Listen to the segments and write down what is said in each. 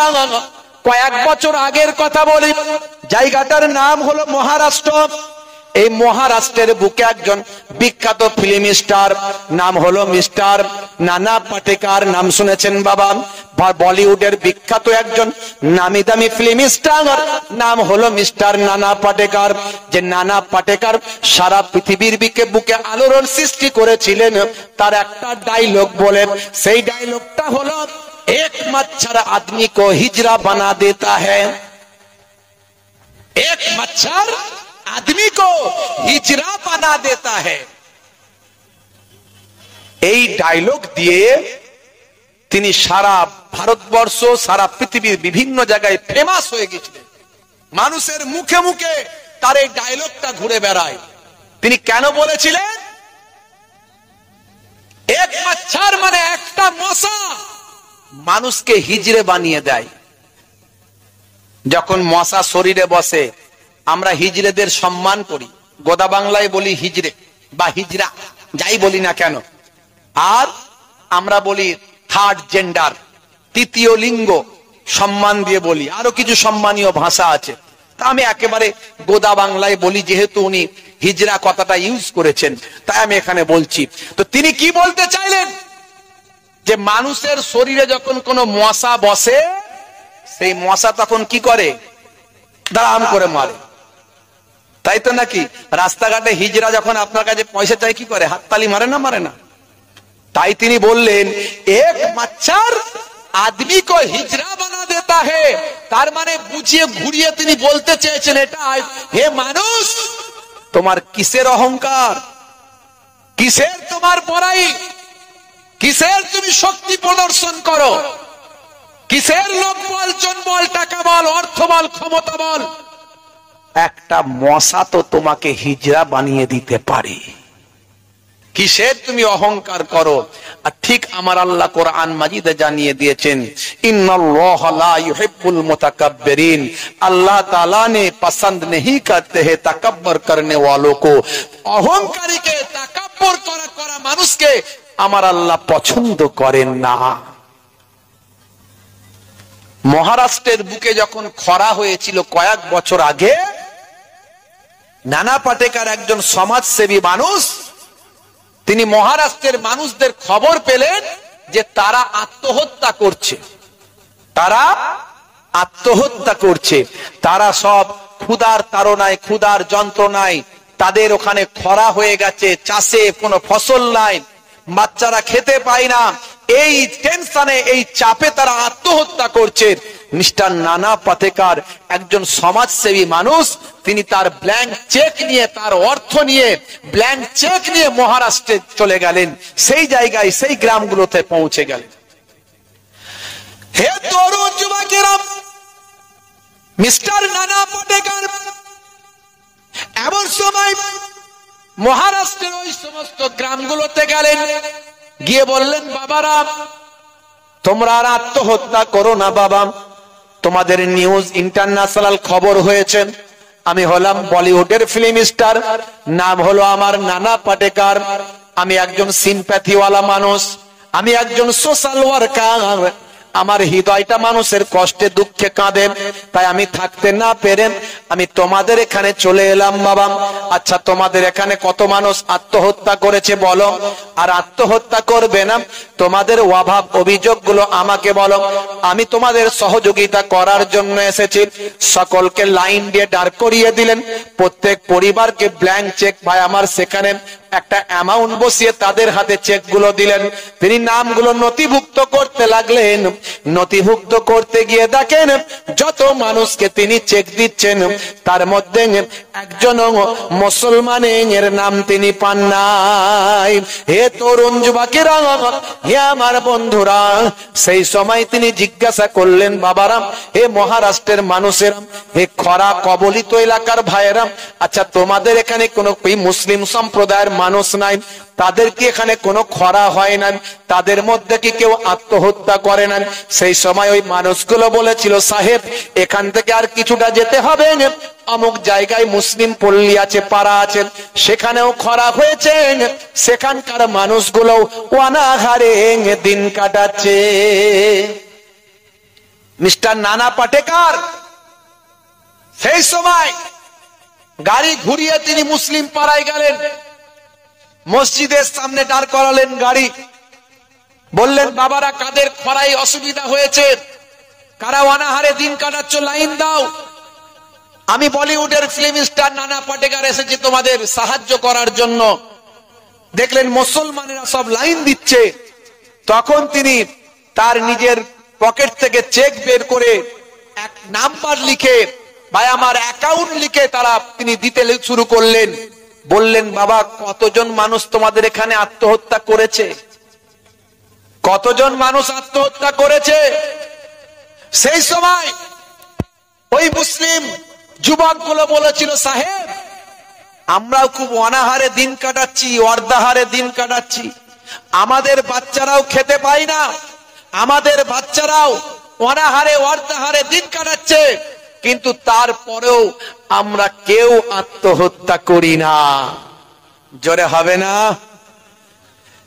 বন্ধুরা, কয়েক বছর আগের কথা বলি, জায়গাটার নাম হলো মহারাষ্ট্র। এই মহারাষ্ট্রের বুকে একজন বিখ্যাত ফিল্ম স্টার, নাম হলো মিস্টার নানা পাটেকার। নাম শুনেছেন বাবা? বলিউডের বিখ্যাত একজন নামি দামি ফিল্ম স্টার, নাম হলো মিস্টার নানা পাটেকার। যে নানা পাটেকার সারা পৃথিবীর বুকে আলোড়ন সৃষ্টি করেছিলেন তার একটা ডায়লগ বলে, সেই ডায়লগটা হলো, এক মচ্ছর আদমি কো হিজরা বানা দেতা হ্যায়, এক মচ্ছর आदमी को हिजरा बना देता है। এই ডায়লগ দিয়ে তিনি সারা ভারতবর্ষ, সারা পৃথিবীর বিভিন্ন জায়গায় ফেমাস হয়ে গেছিলেন। মানুষের মুখে মুখে তার এই ডায়লগটা ঘুরে বেড়ায়। তিনি কেন বলেছিলেন? এক মচ্ছর মানে একটা মশা মানুষকে হিজড়ে বানিয়ে দেয়। যখন মশা শরীরে বসে আমরা হিজড়েদের সম্মান করি, গোদা বাংলায় বলি হিজড়ে বা হিজড়া, যাই বলি না কেন। আর আমরা বলি থার্ড জেন্ডার, তৃতীয় লিঙ্গ, সম্মান দিয়ে বলি। আরো কিছু সম্মানীয় ভাষা আছে, তা আমি একেবারে গোদা বাংলায় বলি, যেহেতু উনি হিজড়া কথাটা ইউজ করেছেন তাই আমি এখানে বলছি। তো তিনি কি বলতে চাইলেন? যে মানুষের শরীরে যখন কোনো মশা বসে, সেই মশা তখন কি করে? দাম করে মারে, তাই তো নাকি? রাস্তাঘাটে হিজড়া যখন আপনার কাছে পয়সা চাই কি করে? হাততালি মারে না? মারে না? তাই তিনি বললেন এক মচ্ছর আদমি কো হিজড়া বানা দেতা হে। তার মানে বুঝিয়ে ঘুরিয়ে তিনি বলতে চেয়েছেন এটাই, হে মানুষ, তোমার কিসের অহংকার, কিসের তোমার বড়াই, কিসের তুমি শক্তি প্রদর্শন করো, কিসের লোক বল, জনবল, টাকা বল, অর্থ বল, ক্ষমতা বল? একটা মশা তো তোমাকে হিজড়া বানিয়ে দিতে পারে, কিসের তুমি অহংকার করো? আর ঠিক আমার আল্লাহ কোরআন মাজিদে জানিয়ে দিয়েছেন, ইন্নাল্লাহা লা ইউহিব্বুল মুতাকাব্বিরিন, আল্লাহ তাআলা ने पसंद नहीं करते हैं तकब्बुर करने वालों को। অহংকারীকে, তাকাব্বুর করা মানুষকে আমার আল্লাহ পছন্দ করেন না। মহারাষ্ট্রের বুকে যখন খরা হয়েছিল কয়েক বছর আগে, নানা পাটেকার একজন সমাজসেবী মানুষ, তিনি মহারাষ্ট্রের মানুষদের খবর পেলেন যে তারা আত্মহত্যা করছে, তারা আত্মহত্যা করছে। তারা সব ক্ষুধার তাড়নায়, ক্ষুধার যন্ত্রণায়, তাদের ওখানে খরা হয়ে গেছে, চাষে কোনো ফসল নাই, বাচ্চারা খেতে পায় না, এই টেনশনে, এই চাপে তারা আত্মহত্যা করছে। মিস্টার নানা পাটেকার একজন সমাজসেবী মানুষ, তিনি তার ব্ল্যাঙ্ক চেক নিয়ে, তার অর্থ নিয়ে, ব্ল্যাঙ্ক চেক নিয়ে মহারাষ্ট্রে চলে গেলেন, সেই জায়গায়, সেই গ্রামগুলোতে পৌঁছে গেলেন। হে তরুণ যুবকেরা, মিস্টার নানা পাটেকার এমন সময় মহারাষ্ট্রের ওই সমস্ত গ্রামগুলোতে গেলেন, গিয়ে বললেন, বাবারা তোমরা আর আত্মহত্যা করো না বাবা, তোমাদের নিউজ ইন্টারন্যাশনাল খবর হয়েছে, আমি হলাম বলিউডের ফিল্ম স্টার, নাম হলো আমার নানা পাটেকার, আমি একজন সিম্প্যাথিওয়ালা মানুষ, আমি একজন সোশ্যাল ওয়ার্কার, আমার হৃদয়টা মানুষের কষ্টে দুঃখে কাঁদে, তাই আমি থাকতে না পেরে আমি তোমাদের এখানে চলে এলাম বাবা। আচ্ছা, তোমাদের এখানে কত মানুষ আত্মহত্যা করেছে বলো, আর আত্মহত্যা করবে না? তোমাদের অভাব অভিযোগগুলো আমাকে বলো, আমি তোমাদের সহযোগিতা করার জন্য এসেছি। সকলকে লাইন দিয়ে দাঁড় করিয়ে দিলেন, প্রত্যেক পরিবারকে ব্ল্যাঙ্ক চেক ভাই আমার সেখানে একটা অ্যামাউন্ট বসিয়ে তাদের হাতে চেক গুলো দিলেন। তিনি নামগুলো নথিভুক্ত করতে লাগলেন। নথিভুক্ত করতে গিয়ে দেখেন যত মানুষকে তিনি চেক দিচ্ছেন তার মধ্যে একজন মুসলমানের নাম তিনি পান নাই। হে তরুণ যুবকেরা, হে আমার বন্ধুরা, সেই সময় তিনি জিজ্ঞাসা করলেন, বাবারা, হে মহারাষ্ট্রের মানুষেরা, হে খরা কবলিত এলাকার ভাইয়েরা, আচ্ছা তোমাদের এখানে কোনো মুসলিম সম্প্রদায়ের মানুষ নাই? তাদের কি এখানে কোনো খরা হয় না? তাদের মধ্যে কি কেউ আত্মহত্যা করে না? সেই সময় ওই মানুষগুলো বলেছিল, সাহেব এখান থেকে আর কিছুটা যেতে হবে, অমুক জায়গায় মুসলিম পল্লী আছে, পাড়া আছে, সেখানেও খরা হয়েছে, সেখানকার মানুষগুলো অনাহারে দিন কাটাচ্ছে। মিস্টার নানা পাটেকার সেই সময় গাড়ি ঘুরিয়ে তিনি মুসলিম পাড়ায় গেলেন, মসজিদের সামনে দাঁড় করালেন গাড়ি, বললেন বাবারা কাদের খরায় অসুবিধা হয়েছে, কারা অনাহারে দিন কাটাচ্ছ লাইন দাও, আমি বলিউডের ফিল্ম স্টার নানা পাটেকার এসেছি তোমাদের সাহায্য করার জন্য। দেখলেন মুসলমানেরা সব লাইন দিচ্ছে, তখন তিনি তার নিজের পকেট থেকে চেক বের করে এক নাম্বার লিখে ভাই আমার অ্যাকাউন্ট লিখে তিনি দিতে শুরু করলেন। বললেন বাবা কতজন মানুষ তোমাদের এখানে আত্মহত্যা করেছে, কতজন মানুষ আত্মহত্যা করেছে। সেই সময় ওই মুসলিম যুবকগুলো বলেছিল সাহেব আমরাও খুব অনাহারে দিন কাটাচ্ছি, অর্ধাহারে দিন কাটাচ্ছি, আমাদের বাচ্চারাও খেতে পায় না, আমাদের বাচ্চারাও অনাহারে অর্ধাহারে দিন কাটাচ্ছে, কিন্তু তারপরেও আমরা কেউ আত্মহত্যা করি না। জোরে হবে না?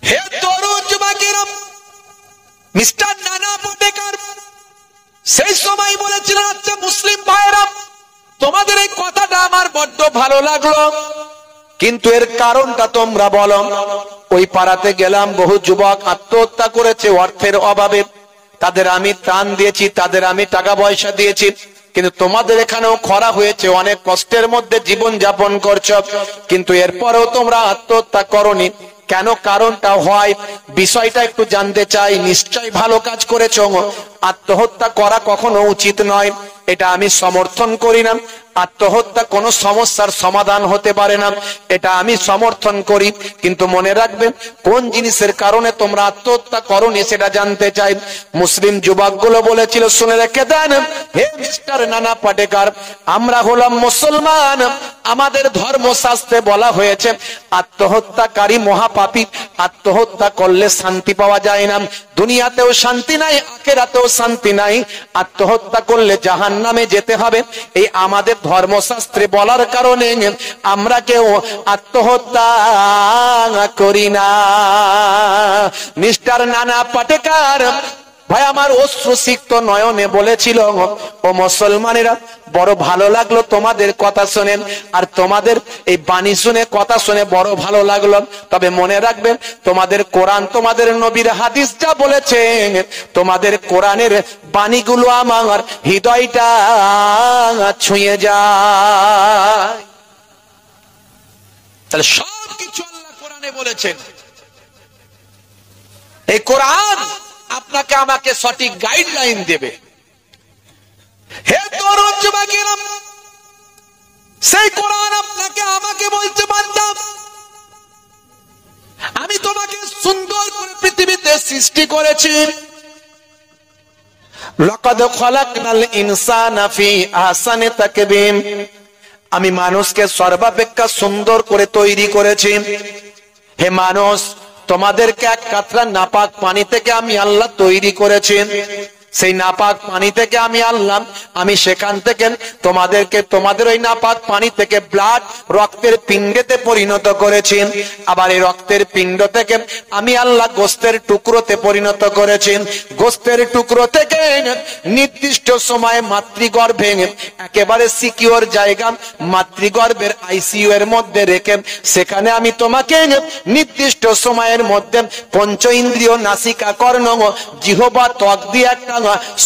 হে তরুণ যুবকেরা, মিস্টার নানা পাটেকার সেই সময় বলেছিলেন আচ্ছা মুসলিম ভাইরা তোমাদের এই কথাটা আমার বড্ড ভালো লাগলো, কিন্তু এর কারণটা তোমরা বলো। ওই পাড়াতে গেলাম, বহু যুবক আত্মহত্যা করেছে অর্থের অভাবে, তাদের আমি ত্রাণ দিয়েছি, তাদের আমি টাকা পয়সা দিয়েছি, কিন্তু তোমাদের এখানেও খরা হয়েছে, অনেক কষ্টের মধ্যে জীবন যাপন করছো, কিন্তু এরপরেও তোমরা আত্মহত্যা করোনি কেন? কারণটা হয় বিষয়টা একটু জানতে চাই। নিশ্চয়ই ভালো কাজ করেছো, আত্মহত্যা করা কখনো উচিত নয়, এটা আমি সমর্থন করি না। আত্মহত্যা কোন সমস্যার সমাধান হতে পারে না, এটা আমি সমর্থন করি, কিন্তু মনে রাখবেন কোন জিনিসের কারণে তোমরা আত্মহত্যা করোনি সেটা জানতে চাই। মুসলিম যুবকগুলো বলেছিল শুনে রেখে দেন হে মিস্টার নানা পাটেকার, আমরা হলাম মুসলমান, আমাদের ধর্মশাস্ত্রে বলা হয়েছে আত্মহত্যাকারী মহাপাপী, আত্মহত্যা করলে শান্তি পাওয়া যায় না, দুনিয়াতেও শান্তি নাই, আখিরাতেও শান্তি নাই, আত্মহত্যা করলে জাহান্নামে যেতে হবে। এই আমাদের ধর্মশাস্ত্রে বলার কারণে আমরা কেউ আত্মহত্যা করি না। মিস্টার নানা পাটেকার ভাই আমার অশ্রুসিক্ত নয়নে বলেছিল ও মুসলমানেরা বড় ভালো লাগলো তোমাদের কথা শুনে, আর তোমাদের এই বাণী শুনে কথা শুনে বড় ভালো লাগলো, তবে মনে রাখবেন তোমাদের কোরআন, তোমাদের নবীর হাদিস যা বলেছে, তোমাদের কোরআনের বাণীগুলো আমার হৃদয়টা ছুঁয়ে যায়। তাহলে সব কিছু আল্লাহ কোরআনে বলেছেন, এই কোরআন আপনাকে আমাকে সঠিক গাইডলাইন দেবে। হে তরুণ যুবকেরা, সেই কোরআন আপনাকে আমাকে বলছে বান্দা আমি তোমাকে সুন্দর করে পৃথিবীতে সৃষ্টি করেছি, লাকাদ খালাকনাল ইনসানা ফি আহসানি তাকবীম, আমি মানুষকে সর্বাপেক্ষা সুন্দর করে তৈরি করেছি। হে মানুষ তোমাদেরকে এক কাতরা নাপাক পানি থেকে আমি আল্লাহ তৈরি করেছি, সেই নাপাক পানি থেকে আমি আল্লাহ, আমি সেখান থেকে তোমাদেরকে তোমাদের ওই নাপাক পানি থেকে ব্লাড রক্তের পিণ্ডেতে পরিণত করেছি, আবার এই রক্তের পিণ্ড থেকে আমি আল্লাহ গোস্তের টুকরোতে পরিণত করেছি, গোস্তের টুকরো থেকে নির্দিষ্ট সময়ে মাতৃগর্ভে একেবারে সিকিউর জায়গা মাতৃগর্ভের আইসিইউ এর মধ্যে রেখে সেখানে আমি তোমাকে নির্দিষ্ট সময়ের মধ্যে পঞ্চ ইন্দ্রিয় নাসিকা কর্ণ জিহ্বা ত্বক দিয়ে একটা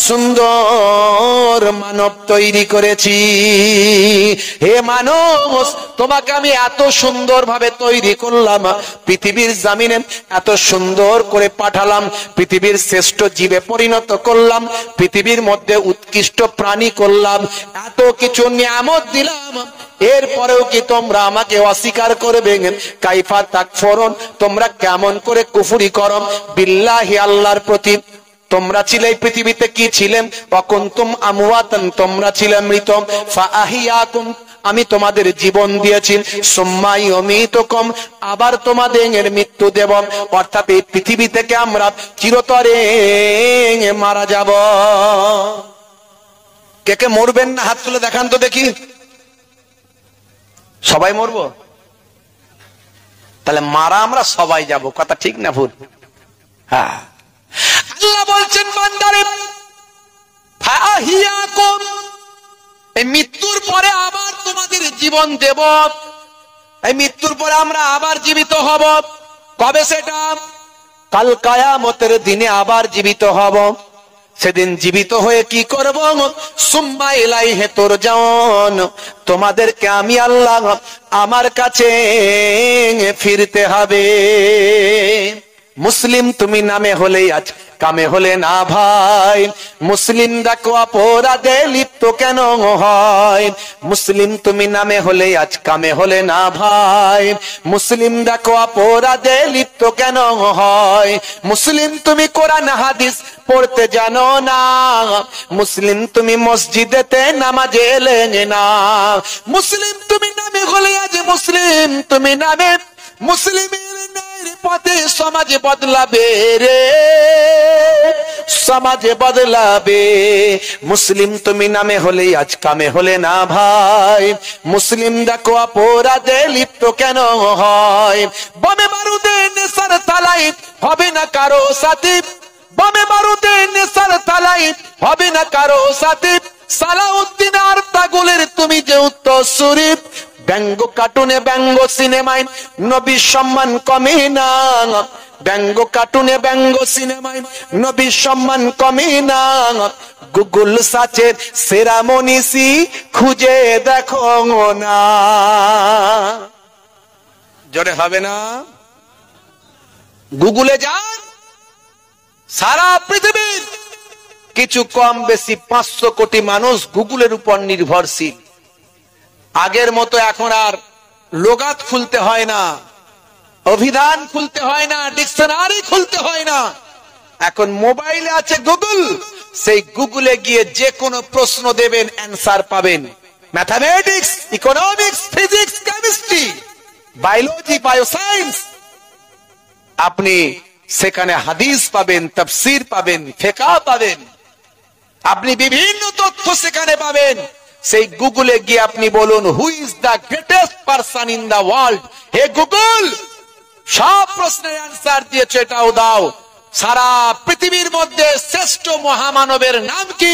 সুন্দর মানব তৈরি করেছি। হে মানুষ তোমাকে আমি এত সুন্দর ভাবে তৈরি করলাম, পৃথিবীর জমিনে এত সুন্দর করে পাঠালাম, পৃথিবীর শ্রেষ্ঠ জীবে পরিণত করলাম, পৃথিবীর মধ্যে উৎকৃষ্ট প্রাণী করলাম, এত কিছু নিয়ামত দিলাম, এরপরেও কি তোমরা আমাকে অস্বীকার করবে? কাইফা তাকফুরুন, তোমরা কেমন করে কুফরি করো বিল্লাহি, আল্লাহর প্রতি। তোমরা ছিলে পৃথিবীতে কি ছিলেন? ওয়াকুনতুম আমওয়াতান, তোমরা ছিলে মৃত, ফাআহিয়াকুম, আমি তোমাদের জীবন দিয়েছি, সুম্মা ইউমীতুকুম, আবার তোমাদের মৃত্যু দেব, অর্থাৎ এই পৃথিবী থেকে আমরা চিরতরে মারা যাব। কে কে মরবেন না হাত তুলে দেখান তো দেখি। সবাই মরবো? তাহলে মারা আমরা সবাই যাব, কথা ঠিক না ভুল? হ্যাঁ, আল্লাহ বলছেন বান্দারে জীবন দেব, এই মৃত্যুর পরে আমরা আবার জীবিত হব। কবে সেটা? কাল কিয়ামতের দিনে আবার জীবিত হব। সেদিন জীবিত হয়ে কি করব? সুম্মা ইলাইহি তুরজাউন, তোমাদেরকে আমি আল্লাহ আমার কাছে ফিরতে হবে। মুসলিম তুমি নামে হলেই আজ কামে হলে না ভাই, মুসলিম দেখো অপরাধে লিপ্ত কেন হয়? মুসলিম তুমি নামে হলে আজ কামে হলে না ভাই, মুসলিম দেখো অপরাধে লিপ্ত কেন হয়? মুসলিম তুমি কোরআন হাদিস পড়তে জানো না, মুসলিম তুমি মসজিদেতে নামাজে এলে না। মুসলিম তুমি নামে হলে আজ মুসলিম তুমি নামে, মুসলিমের পথে সমাজে বদলাবে রে, সমাজে বদলাবে। মুসলিম তুমি নামে হলে আজ কামে হলে না ভাই, মুসলিম দেখো অপরাধে লিপ্ত কেন হয়? বমে বারুদে নেশার তালাই হবে না কারো সাথী, বমে বারুদে নেশার তালাই হবে না কারো সাথী। সালাউদ্দিন আর তাগুলের তুমি যে উত্তরসূরি, ব্যঙ্গ কার্টুনে ব্যঙ্গ সিনেমায় নবীর সম্মান কমে না, ব্যঙ্গ কার্টুনে ব্যঙ্গ সিনেমায় নবীর সম্মান কমে না। গুগল সার্চের সেরা মনীষী খুঁজে দেখো না। জোরে হবে না? গুগলে যান, সারা পৃথিবীর কিছু কম বেশি 500 কোটি মানুষ গুগলের উপর নির্ভরশীল। আগের মতো এখন আর লোগাত খুলতে হয় না, অভিধান খুলতে হয় না, ডিকশনারি খুলতে হয় না। এখন মোবাইলে আছে গুগল, সেই গুগলে গিয়ে যে কোনো প্রশ্ন দেবেন, অ্যান্সার পাবেন। Mathematics, economics, physics, chemistry, biology, bioscience, আপনি সেখানে হাদিস পাবেন, তাফসীর পাবেন, ফিকহ পাবেন, আপনি বিভিন্ন তথ্য সেখানে পাবেন। সেই গুগলে গিয়ে আপনি বলুন, who is the greatest person in the world? হে গুগল, সব প্রশ্নের অ্যান্সার দিয়েছে, এটাও দাও। সারা পৃথিবীর মধ্যে শ্রেষ্ঠ মহামানবের নাম কি?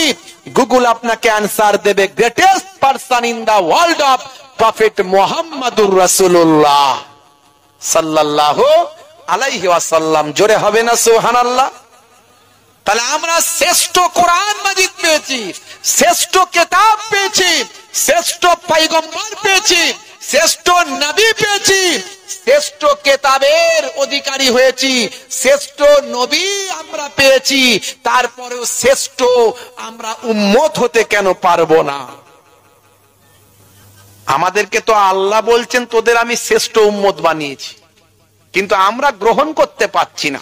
গুগল আপনাকে অ্যান্সার দেবে, greatest person in the world of prophet মুহাম্মাদুর রাসূলুল্লাহ সাল্লাল্লাহু আলাইহি ওয়াসাল্লাম। জোরে হবে না সুবহানাল্লাহ? তাহলে আমরা শ্রেষ্ঠ কোরআন মাজিদ পেয়েছি, শ্রেষ্ঠ কিতাব পেয়েছি, শ্রেষ্ঠ পয়গম্বর পেয়েছি, শ্রেষ্ঠ নবী পেয়েছি, শ্রেষ্ঠ কিতাবের অধিকারী হয়েছি, শ্রেষ্ঠ নবী আমরা পেয়েছি। তারপরেও শ্রেষ্ঠ আমরা উম্মত হতে কেন পারবো না? আমাদেরকে তো আল্লাহ বলছেন, তোদের আমি শ্রেষ্ঠ উম্মত বানিয়েছি, কিন্তু আমরা গ্রহণ করতে পারছি না।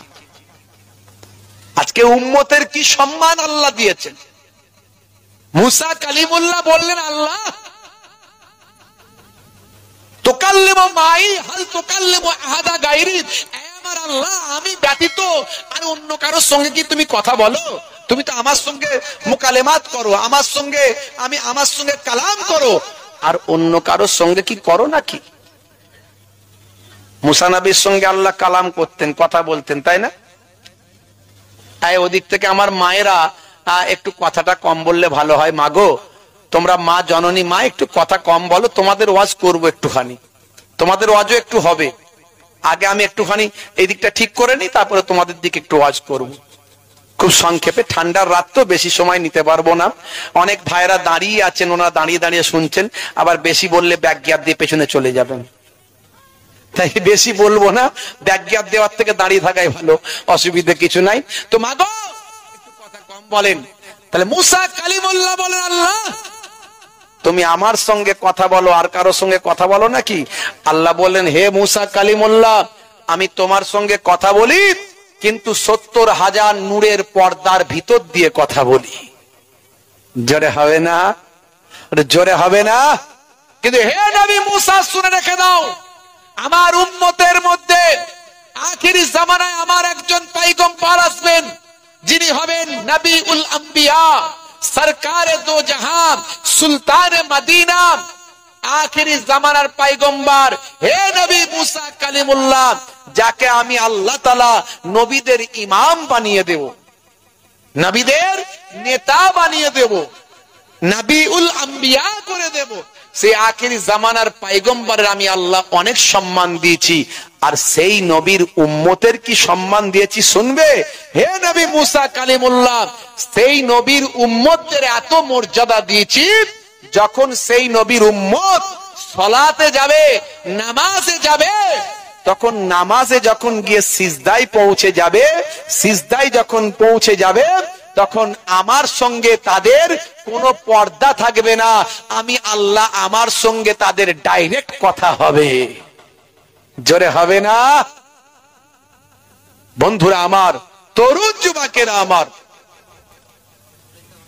আজকে উম্মতের কি সম্মান আল্লাহ দিয়েছেন। মুসা কালিমুল্লাহ বললেন, আল্লাহ তুকাল্লিমু মাই হাল তুকাল্লিমু আহাদা গায়রি, আমার আল্লাহ আমি ব্যতীত আর অন্য কারোর সঙ্গে কি তুমি কথা বলো? তুমি তো আমার সঙ্গে মুকালেমাত করো, আমার সঙ্গে কালাম করো, আর অন্য কারোর সঙ্গে কি করো নাকি? মুসা নবীর সঙ্গে আল্লাহ কালাম করতেন, কথা বলতেন, তাই না? তাই ওদিক থেকে আমার মায়েরা একটু কথাটা কম বললে ভালো হয়। মাগো, তোমরা মা জননী মা, একটু কথা কম বলো, তোমাদের ওয়াজ করবো একটুখানি, তোমাদের ওয়াজও একটু হবে। আগে আমি একটুখানি এই দিকটা ঠিক করে নিই, তারপরে তোমাদের দিকে একটু ওয়াজ করবো। খুব সংক্ষেপে, ঠান্ডার রাত তো বেশি সময় নিতে পারবো না। অনেক ভাইরা দাঁড়িয়ে আছেন, ওনারা দাঁড়িয়ে দাঁড়িয়ে শুনছেন, আবার বেশি বললে ব্যাক গিয়ার দিয়ে পেছনে চলে যাবেন, তাই বেশি বলবো না। ব্যাক গিয়ার দেওয়ার থেকে দাঁড়িয়ে থাকাই ভালো, অসুবিধা কিছু নাই। তো মাগো একটু কথা কম বলেন। তাহলে মুসা কালিমুল্লাহ বলেন, আল্লাহ তুমি আমার সঙ্গে কথা বলো, আর কারো সঙ্গে কথা বলো নাকি? আল্লাহ বলেন, হে মুসা কালিমুল্লাহ, আমি তোমার সঙ্গে কথা বলি, কিন্তু 70,000 নূরের পর্দার ভিতর দিয়ে কথা বলি। জোরে হবে না? জোরে হবে না? কিন্তু হে নবী মুসা, শুনে রেখে দাও, আমার উম্মতের মধ্যে আখিরি জামানায় আমার একজন পয়গম্বর আসবেন, যিনি হবেন নবীউল আম্বিয়া, সরকারে দো জাহান, সুলতানে মদিনা, আখিরি জামানার পয়গম্বর হে নবী মুসা কালিমুল্লাহ, যাকে আমি আল্লাহ তাআলা নবীদের ইমাম বানিয়ে দেব, নবীদের নেতা বানিয়ে দেব, নবীউল আম্বিয়া করে দেব, সেই আখিরি জামানার পয়গম্বরের আমি আল্লাহ অনেক সম্মান দিয়েছি, আর সেই নবীর উম্মতের কি সম্মান দিয়েছি শুনবে? হে নবী মুসা কালিমুল্লাহ, সেই নবীর উম্মতদের এত মর্যাদা দিয়েছি, যখন সেই নবীর উম্মত সালাতে যাবে, নামাজে যাবে, তখন নামাজে যখন গিয়ে সিজদায় পৌঁছে যাবে, সিজদায় যখন পৌঁছে যাবে, তখন আমার সঙ্গে তাদের কোনো পর্দা থাকবে না, আমি আল্লাহ আমার সঙ্গে তাদের ডাইরেক্ট কথা হবে। জোরে হবে না? বন্ধুরা আমার, তরুণ যুবকেরা আমার,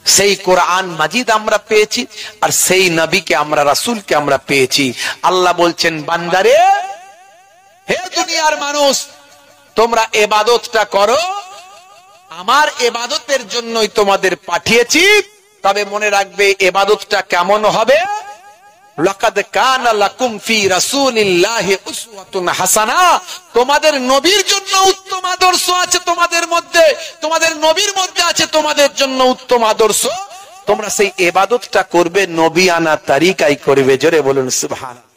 সেই কোরআন মাজিদ আমরা পেয়েছি, আর সেই নবীকে আমরা, রাসূলকে আমরা পেয়েছি। আল্লাহ বলছেন, বান্দারে, হে দুনিয়ার মানুষ, তোমরা ইবাদতটা করো, আমার ইবাদতের জন্যই তোমাদের পাঠিয়েছি। তবে মনে রাখবে ইবাদতটা কেমন হবে? লাকাদ কানা লাকুম ফি রাসূলিল্লাহি উসওয়াতুন হাসানা, তোমাদের নবীর জন্য উত্তম আদর্শ আছে তোমাদের মধ্যে, তোমাদের নবীর মধ্যে আছে তোমাদের জন্য উত্তম আদর্শ। তোমরা সেই ইবাদতটা করবে, নবী আনা তরিকায় করবে। জোরে বলুন সুবহানাল্লাহ।